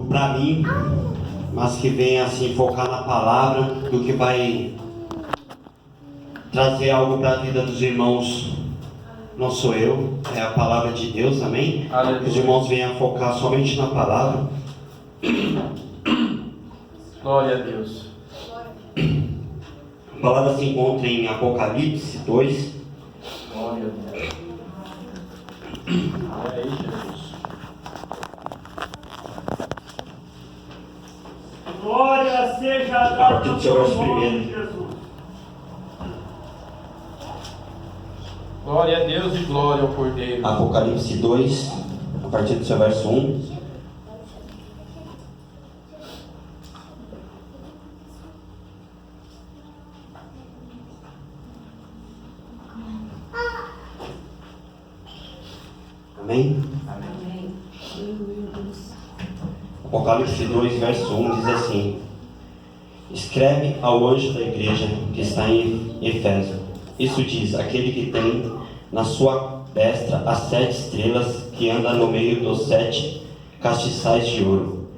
para mim, mas que venha assim focar na palavra, do que vai trazer algo para a vida dos irmãos. Não sou eu, é a palavra de Deus, amém? Aleluia. Que os irmãos venham focar somente na palavra. Glória a Deus. A palavra se encontra em Apocalipse 2. Glória a Deus. É aí, Jesus. Glória seja A dada partir do ao seu teu verso nome, primeiro. Jesus. Glória a Deus e glória ao Cordeiro. Apocalipse 2, a partir do seu verso 1. Amém? Amém. Apocalipse 2, verso 1 diz assim: escreve ao anjo da igreja que está em Efésio. Isso diz aquele que tem na sua destra as 7 estrelas, que anda no meio dos 7 castiçais de ouro.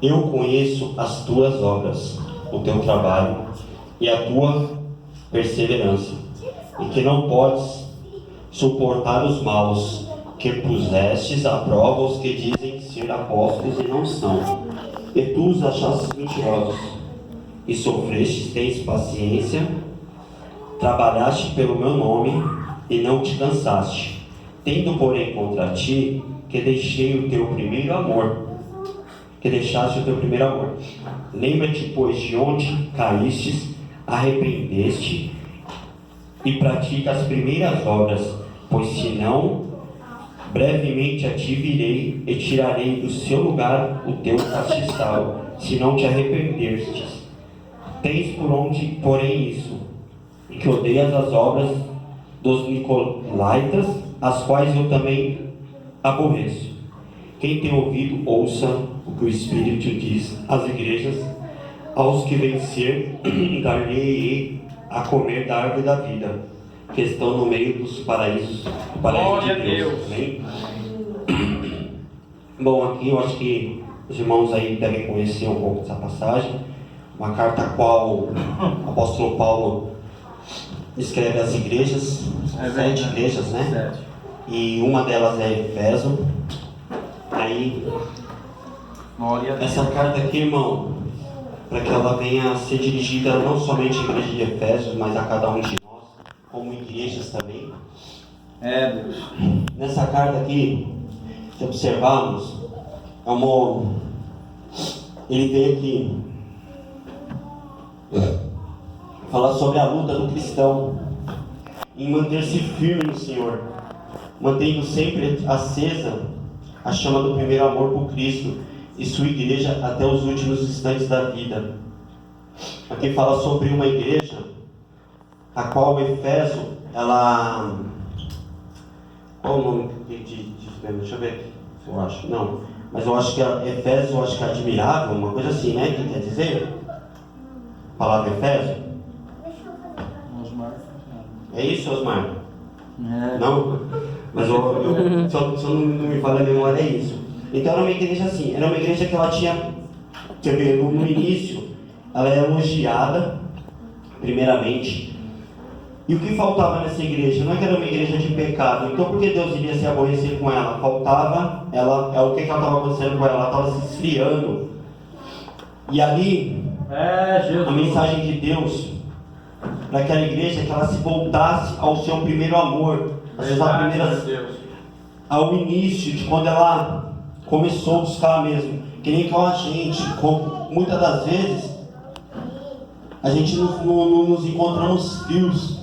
Eu conheço as tuas obras, o teu trabalho e a tua perseverança, e que não podes suportar os maus, que pusestes à prova os que dizem ser apóstolos e não são, e tu os achastes mentirosos, e sofrestes, tens paciência, trabalhaste pelo meu nome e não te cansaste, tendo porém contra ti que deixei o teu primeiro amor, que deixaste o teu primeiro amor. Lembra-te, pois, de onde caístes, arrependeste e pratica as primeiras obras, pois senão brevemente a ti virei e tirarei do seu lugar o teu castiçal, se não te arrependestes. Tens por onde, porém, isso, que odeias as obras dos nicolaítas, as quais eu também aborreço. Quem tem ouvido, ouça o que o Espírito diz às igrejas. Aos que vencer, dar-lhe a comer da árvore da vida, que estão no meio dos paraísos, do paraíso de Deus. Amém? Bom, aqui eu acho que os irmãos aí devem conhecer um pouco dessa passagem. Uma carta a qual o apóstolo Paulo escreve às igrejas, 7 igrejas, né? 7. E uma delas é Efésio. Aí, Glória a Deus. essa carta aqui, irmão, para que ela venha a ser dirigida não somente à igreja de Efésios, mas a cada um de nós, como igrejas também. É, Deus. Nessa carta aqui, se observarmos, ele vem aqui falar sobre a luta do cristão em manter-se firme no Senhor, mantendo sempre acesa a chama do primeiro amor por Cristo e sua igreja até os últimos instantes da vida. Aqui fala sobre uma igreja a qual o Efésio, ela... Qual o nome deixa eu ver aqui, eu acho, não, mas eu acho que Efésio, eu acho que é admirável, uma coisa assim, né, que quer dizer? A palavra Efésio? É isso, Osmar? É. Não? Mas só não me falha a memória, é isso. Então era uma igreja assim, era uma igreja que ela tinha, quer ver, no início, ela é elogiada, primeiramente. E o que faltava nessa igreja? Não é que era uma igreja de pecado. Então por que Deus iria se aborrecer com ela? Faltava, o que ela estava acontecendo com ela? Ela estava se esfriando. E ali, Jesus. a mensagem de Deus para aquela igreja é que ela se voltasse ao seu primeiro amor, às suas primeiras, ao início de quando ela começou a buscar mesmo. Que nem com a gente, muitas das vezes a gente nos encontramos frios,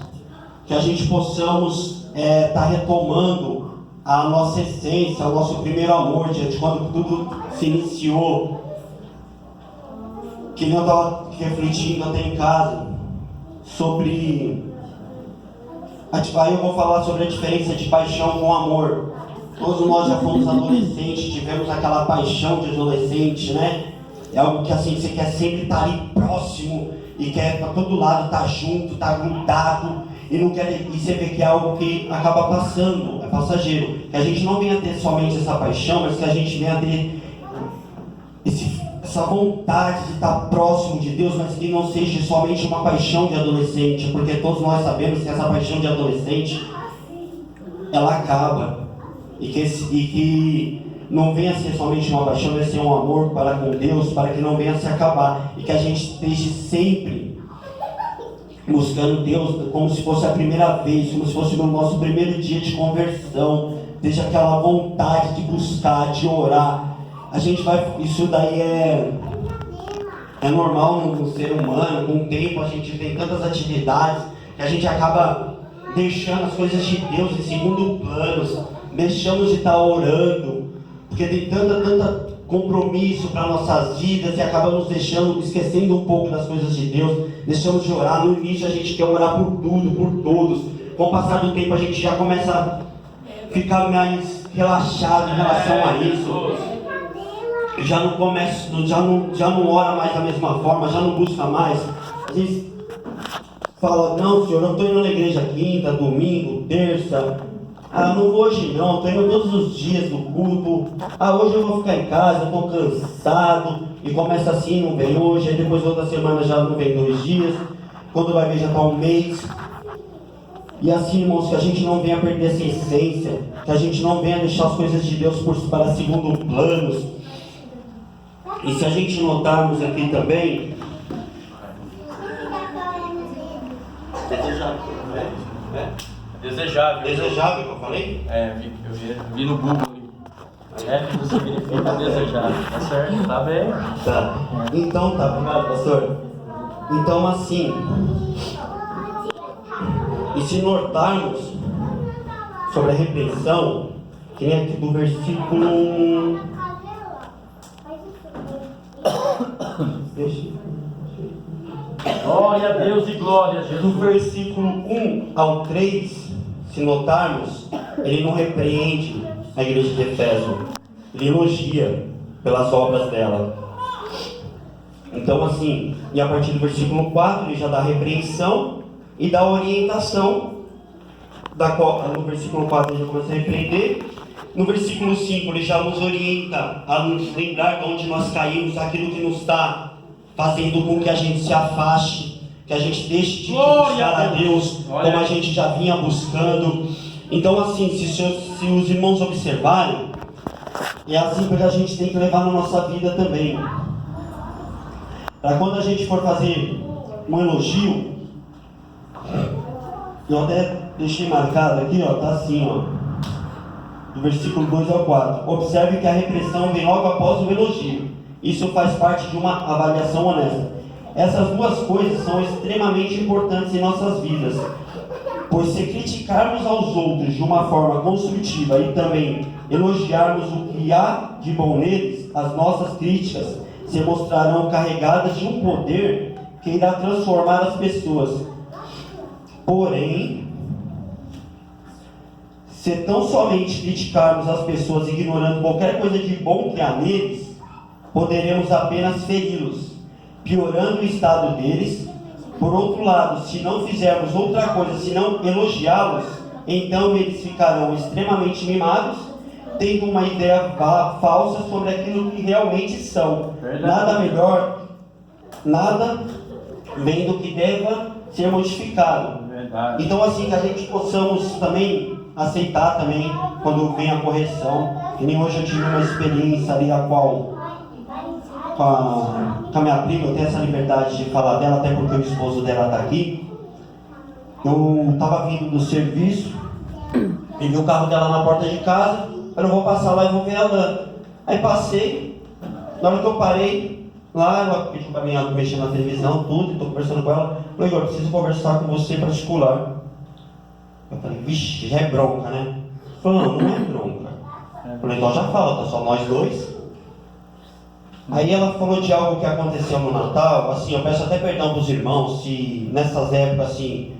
que a gente possamos estar retomando a nossa essência, o nosso primeiro amor, de quando tudo se iniciou. Que nem eu estava refletindo até em casa sobre... Aí eu vou falar sobre a diferença de paixão com amor. Todos nós já fomos adolescentes, tivemos aquela paixão de adolescente, né? É algo que assim, você quer sempre estar ali próximo e quer para todo lado estar junto, estar grudado, e não quer, e você vê que é algo que acaba passando, é passageiro. Que a gente não venha ter somente essa paixão, mas que a gente venha ter essa vontade de estar próximo de Deus, mas que não seja somente uma paixão de adolescente, porque todos nós sabemos que essa paixão de adolescente, ela acaba, e que não venha a ser somente uma paixão, venha a ser um amor para com Deus, para que não venha a se acabar, e que a gente esteja sempre buscando Deus como se fosse a primeira vez, como se fosse o nosso primeiro dia de conversão, deixa aquela vontade de buscar, de orar. A gente vai, isso daí é normal no ser humano. Com o tempo a gente tem tantas atividades que a gente acaba deixando as coisas de Deus em segundo plano, deixamos de estar orando, porque tem tanta compromisso para nossas vidas e acabamos esquecendo um pouco das coisas de Deus, deixamos de orar. No início a gente quer orar por tudo, por todos. Com o passar do tempo a gente já começa a ficar mais relaxado em relação a isso. Já não ora mais da mesma forma, já não busca mais. A gente fala, não, senhor, eu estou indo na igreja quinta, domingo, terça. Não vou hoje não, estou indo todos os dias no culto. Hoje eu vou ficar em casa, estou cansado. E começa assim, não vem hoje, aí depois outra semana já não vem 2 dias. Quando vai ver já está 1 mês. E assim, irmãos, que a gente não venha perder essa essência, que a gente não venha deixar as coisas de Deus para segundo planos. E se a gente notarmos aqui também, desejável que eu falei? Eu vi no Google ali. Que significa desejável. Tá certo? Tá bem? Tá. Então tá, obrigado, pastor. Então assim, e se notarmos sobre a repreensão, que nem aqui do versículo... Glória a Deus e glória a Jesus. Do versículo 1 ao 3, se notarmos, ele não repreende a igreja de Efésio, ele elogia pelas obras dela. Então assim, e a partir do versículo 4 ele já dá a repreensão e dá a orientação, no versículo 4 ele já começa a repreender. No versículo 5 ele já nos orienta a nos lembrar de onde nós caímos, aquilo que nos está fazendo com que a gente se afaste, que a gente deixe de buscar a Deus como a gente já vinha buscando. Então assim, se os irmãos observarem, é assim que a gente tem que levar na nossa vida também. Para quando a gente for fazer um elogio, eu até deixei marcado aqui, tá assim, do versículo 2 ao 4. Observe que a repreensão vem logo após o elogio. Isso faz parte de uma avaliação honesta. Essas duas coisas são extremamente importantes em nossas vidas, pois se criticarmos aos outros de uma forma construtiva e também elogiarmos o que há de bom neles, as nossas críticas se mostrarão carregadas de um poder que irá transformar as pessoas. Porém, se tão somente criticarmos as pessoas ignorando qualquer coisa de bom que há neles, poderemos apenas feri-los, piorando o estado deles. Por outro lado, se não fizermos outra coisa senão elogiá-los, então eles ficarão extremamente mimados, tendo uma ideia falsa sobre aquilo que realmente são. Nada melhor, nada vem do que deva ser modificado. Então assim, que a gente possamos também aceitar também quando vem a correção. Que nem hoje eu tive uma experiência ali a qual com a minha prima, eu tenho essa liberdade de falar dela, até porque o esposo dela está aqui. Eu estava vindo do serviço e vi o carro dela na porta de casa. Eu não vou passar lá e vou ver ela. Aí passei, na hora que eu parei lá, ela pediu para mim mexer na televisão, tudo, e estou conversando com ela. Eu falei, Igor, preciso conversar com você particular. Eu falei, vixe, já é bronca, né? Ela falou, não é bronca. Eu falei, então já fala, tá só nós dois. Aí ela falou de algo que aconteceu no Natal. Assim, eu peço até perdão para os irmãos se nessas épocas assim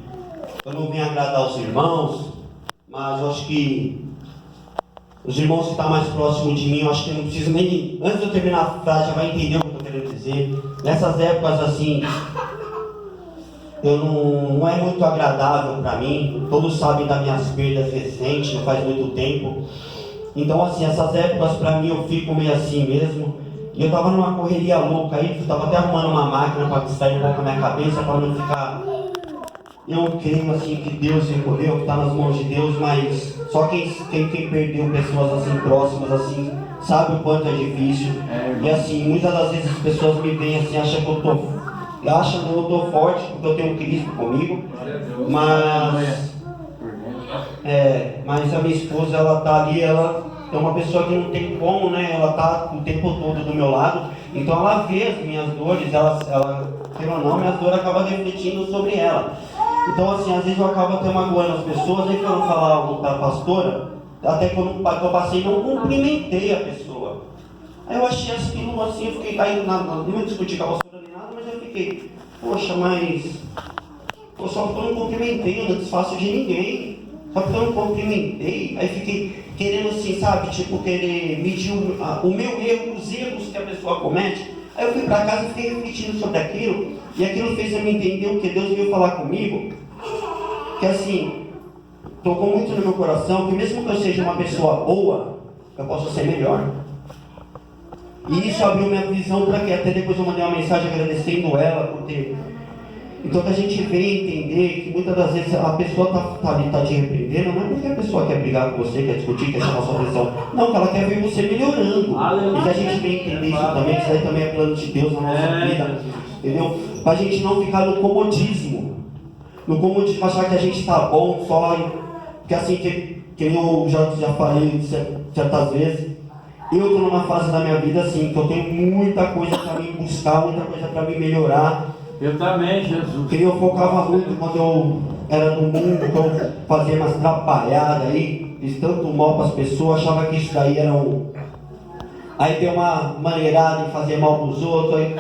eu não venho agradar os irmãos, mas eu acho que os irmãos que estão mais próximos de mim, eu acho que eu não preciso nem, antes de eu terminar a frase, já vai entender o que eu estou querendo dizer. Nessas épocas assim, não é muito agradável para mim. Todos sabem das minhas perdas recentes, não faz muito tempo. Então assim, essas épocas para mim eu fico meio assim mesmo. E eu tava numa correria louca aí, eu tava até arrumando uma máquina para distrair um pouco a minha cabeça, para não ficar... Eu creio assim que Deus recolheu, que está nas mãos de Deus, mas só quem perdeu pessoas assim próximas assim, sabe o quanto é difícil. E assim, muitas das vezes as pessoas me veem assim, acham que eu tô forte, porque eu tenho Cristo comigo, mas a minha esposa, ela tá ali, ela é uma pessoa que não tem como, né? Ela tá o tempo todo do meu lado, então ela vê as minhas dores, ela queira ou não, minhas dores acabam refletindo sobre ela. Então assim, às vezes eu acabo até magoando as pessoas, aí quando eu falar algo para a pastora, até quando eu passei, não cumprimentei a pessoa. Aí eu achei aquilo assim, eu fiquei, aí não discuti com a pastora nem nada, mas eu fiquei, poxa, mas só porque eu não cumprimentei, eu não desfaço de ninguém. Só porque eu não cumprimentei, aí fiquei querendo assim, sabe, tipo, querer medir o meu erro, os erros que a pessoa comete. Aí eu fui para casa e fiquei refletindo sobre aquilo, e aquilo fez eu me entender o que Deus veio falar comigo, que assim, tocou muito no meu coração, que mesmo que eu seja uma pessoa boa, eu posso ser melhor. E isso abriu minha visão para que até depois eu mandei uma mensagem agradecendo ela por ter... Então que a gente vem entender que muitas das vezes a pessoa está te repreendendo, não é porque a pessoa quer brigar com você, quer discutir, quer chamar sua atenção. Não, que ela quer ver você melhorando. Aleluia. E que a gente vem entender isso também, que isso aí também é plano de Deus na nossa vida. Entendeu? Para a gente não ficar no comodismo. No comodismo, achar que a gente está bom só. Porque assim, que eu já falei certas vezes, eu estou numa fase da minha vida assim, que eu tenho muita coisa para me buscar, muita coisa para me melhorar. Eu também, Jesus. Que eu focava muito quando eu era do mundo, que eu fazia umas atrapalhadas aí, fiz tanto mal para as pessoas, achava que isso daí era Aí deu uma maneirada em fazer mal para os outros, aí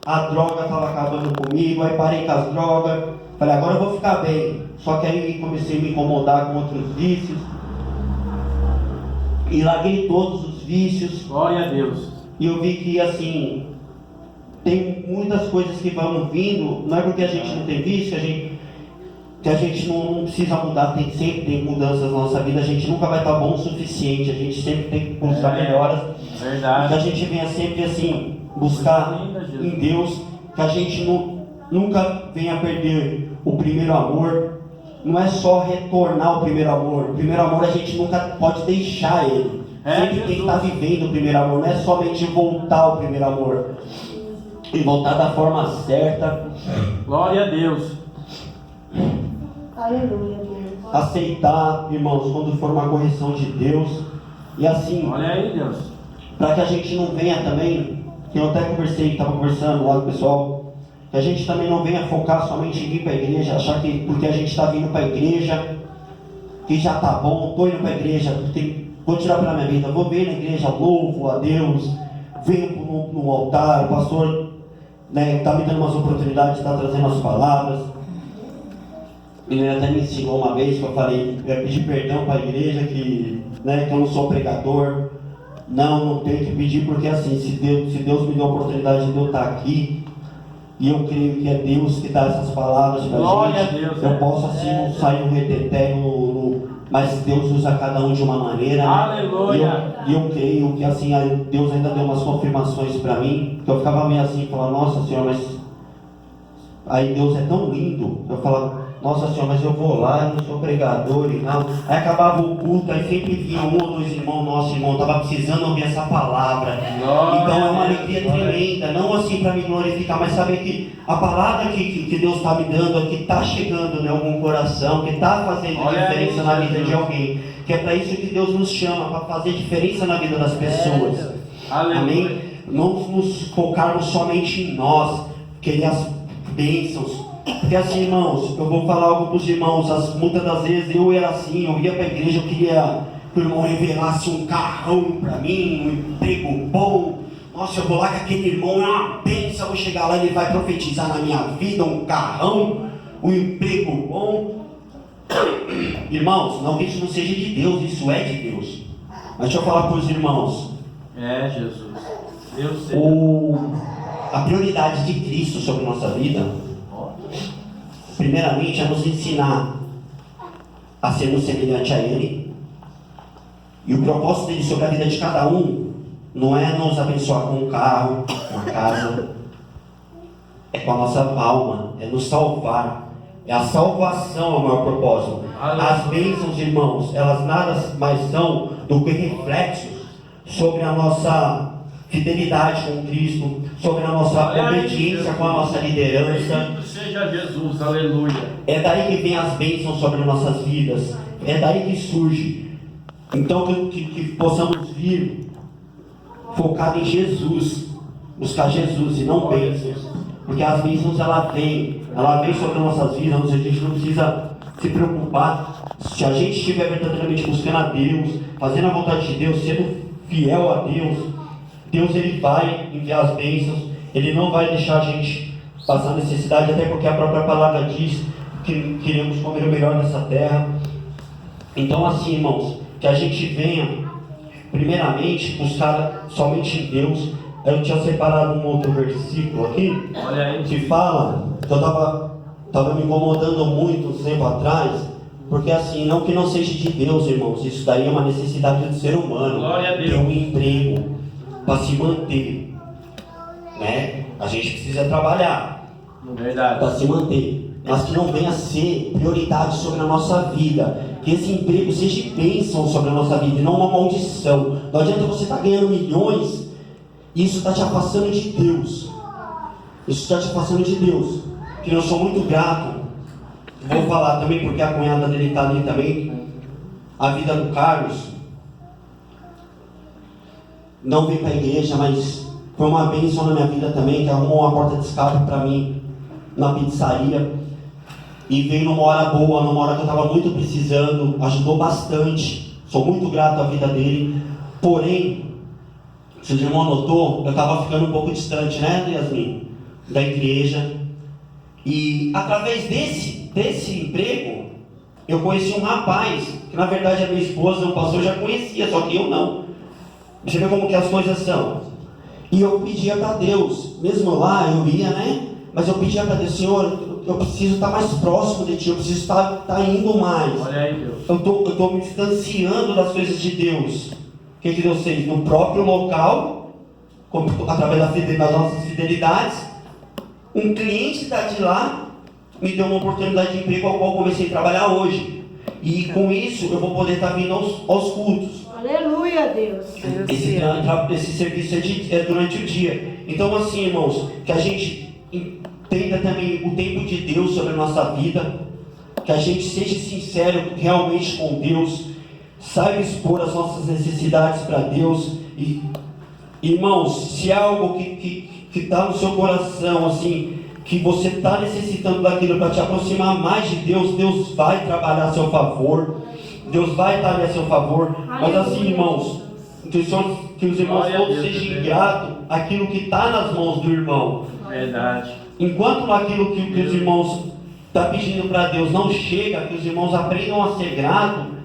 a droga estava acabando comigo, aí parei com as drogas, falei, agora eu vou ficar bem. Só que aí comecei a me incomodar com outros vícios, e larguei todos os vícios. Glória a Deus. E eu vi que assim... Tem muitas coisas que vão vindo, não é porque a gente não tem vício, que a gente não precisa mudar, sempre tem mudanças na nossa vida, a gente nunca vai estar bom o suficiente, a gente sempre tem que buscar melhoras. Verdade. Que a gente venha sempre assim, buscar em Deus, que a gente nunca venha perder o primeiro amor. Não é só retornar o primeiro amor a gente nunca pode deixar ele. Sempre tem que estar vivendo o primeiro amor, não é somente voltar ao primeiro amor. E voltar da forma certa. Glória a Deus. Aleluia, Deus. Aceitar, irmãos, quando for uma correção de Deus. E assim, olha aí, Deus. Para que a gente não venha também, que eu até estava conversando lá com o pessoal, que a gente também não venha focar somente em vir para a igreja, achar que porque a gente está vindo para a igreja, que já está bom, estou indo para a igreja, vou tirar pela minha vida, vou vir na igreja, louvo a Deus, venho no altar, o pastor está me dando umas oportunidades, está trazendo as palavras. Ele até me ensinou uma vez que eu falei, eu ia pedir perdão para a igreja, que eu não sou pregador. Não tenho que pedir, porque assim, se Deus me deu a oportunidade de eu estar aqui, e eu creio que é Deus que dá essas palavras para a gente, Deus, eu posso assim não sair no reteté, mas Deus usa cada um de uma maneira. Aleluia. E eu creio que assim, Deus ainda deu umas confirmações para mim, que eu ficava meio assim, falando, nossa Senhor, mas aí Deus é tão lindo. Eu falava, nossa Senhor, mas eu vou lá, eu não sou pregador e não. Aí acabava o culto, aí sempre vinha um ou dois irmãos, nosso irmão estava precisando ouvir essa palavra. Então é uma alegria tremenda, não assim para me glorificar, mas saber que a palavra que Deus está me dando, que está chegando em algum coração, que está fazendo diferença na vida de alguém, que é para isso que Deus nos chama, para fazer diferença na vida das pessoas. Amém? Não nos focarmos somente em nós, querer as bênçãos. Porque assim, irmãos, eu vou falar algo para os irmãos, muitas das vezes eu era assim, eu ia para a igreja, eu queria que o irmão revelasse um carrão para mim, um emprego bom. Nossa, eu vou lá que aquele irmão é uma bênção, eu vou chegar lá e ele vai profetizar na minha vida um carrão, um emprego bom. Irmãos, não que isso não seja de Deus, isso é de Deus. Mas deixa eu falar para os irmãos. Jesus. Deus A prioridade de Cristo sobre nossa vida, primeiramente, é nos ensinar a sermos semelhantes a Ele. E o propósito dele sobre a vida de cada um não é nos abençoar com um carro, uma casa, é com a nossa alma, é nos salvar. É a salvação o maior propósito. As bênçãos, irmãos, elas nada mais são do que reflexos sobre a nossa fidelidade com Cristo, sobre a nossa obediência com a nossa liderança. Bendito seja Jesus, aleluia. É daí que vem as bênçãos sobre nossas vidas. É daí que surge. Então que possamos vir focado em Jesus, buscar Jesus e não bênçãos. Porque as bênçãos ela vem sobre nossas vidas, a gente não precisa se preocupar. Se a gente estiver verdadeiramente buscando a Deus, fazendo a vontade de Deus, sendo fiel a Deus, Deus ele vai enviar as bênçãos, Ele não vai deixar a gente passar necessidade, até porque a própria palavra diz que queremos comer o melhor dessa terra. Então assim, irmãos, que a gente venha primeiramente buscar somente em Deus. Eu tinha separado um outro versículo aqui, Olha aí, que fala, que eu estava me incomodando muito um tempo atrás, porque assim, não que não seja de Deus, irmãos, isso daí é uma necessidade do ser humano, Glória a Deus. ter um emprego para se manter, né? A gente precisa trabalhar verdade. para se manter, mas que não venha a ser prioridade sobre a nossa vida, que esse emprego seja bênção sobre a nossa vida e não uma maldição. Não adianta você estar ganhando milhões, isso está te afastando de Deus. Isso está te afastando de Deus. Que eu sou muito grato. Vou falar também porque a cunhada dele está ali também. A vida do Carlos não veio para a igreja, mas foi uma bênção na minha vida também, que arrumou uma porta de escape para mim na pizzaria. E veio numa hora boa, numa hora que eu estava muito precisando, ajudou bastante. Sou muito grato à vida dele. Porém, se o irmão notou, eu estava ficando um pouco distante, né, Yasmin? Da igreja. E através desse emprego, eu conheci um rapaz, que na verdade a minha esposa, o pastor já conhecia, só que eu não. Você vê como que as coisas são. E eu pedia para Deus, mesmo lá eu ia, né? Mas eu pedia para Deus, Senhor, eu preciso estar mais próximo de Ti, eu preciso estar indo mais. Olha aí, Deus. Eu estou me distanciando das coisas de Deus. O que Deus fez? No próprio local, através das nossas fidelidades, um cliente de lá me deu uma oportunidade de emprego ao qual comecei a trabalhar hoje. E com isso eu vou poder estar vindo aos cultos. Aleluia, Deus. Esse serviço é durante o dia. Então assim, irmãos, que a gente entenda também o tempo de Deus sobre a nossa vida, que a gente seja sincero realmente com Deus, saiba expor as nossas necessidades para Deus. E, irmãos, se há algo que está no seu coração, assim, que você está necessitando daquilo para te aproximar mais de Deus, Deus vai trabalhar a seu favor, Deus vai estar ali a seu favor. Mas assim, irmãos, que os irmãos todos sejam gratos àquilo que está nas mãos do irmão. Verdade. Enquanto aquilo que os irmãos estão pedindo para Deus não chega, que os irmãos aprendam a ser gratos,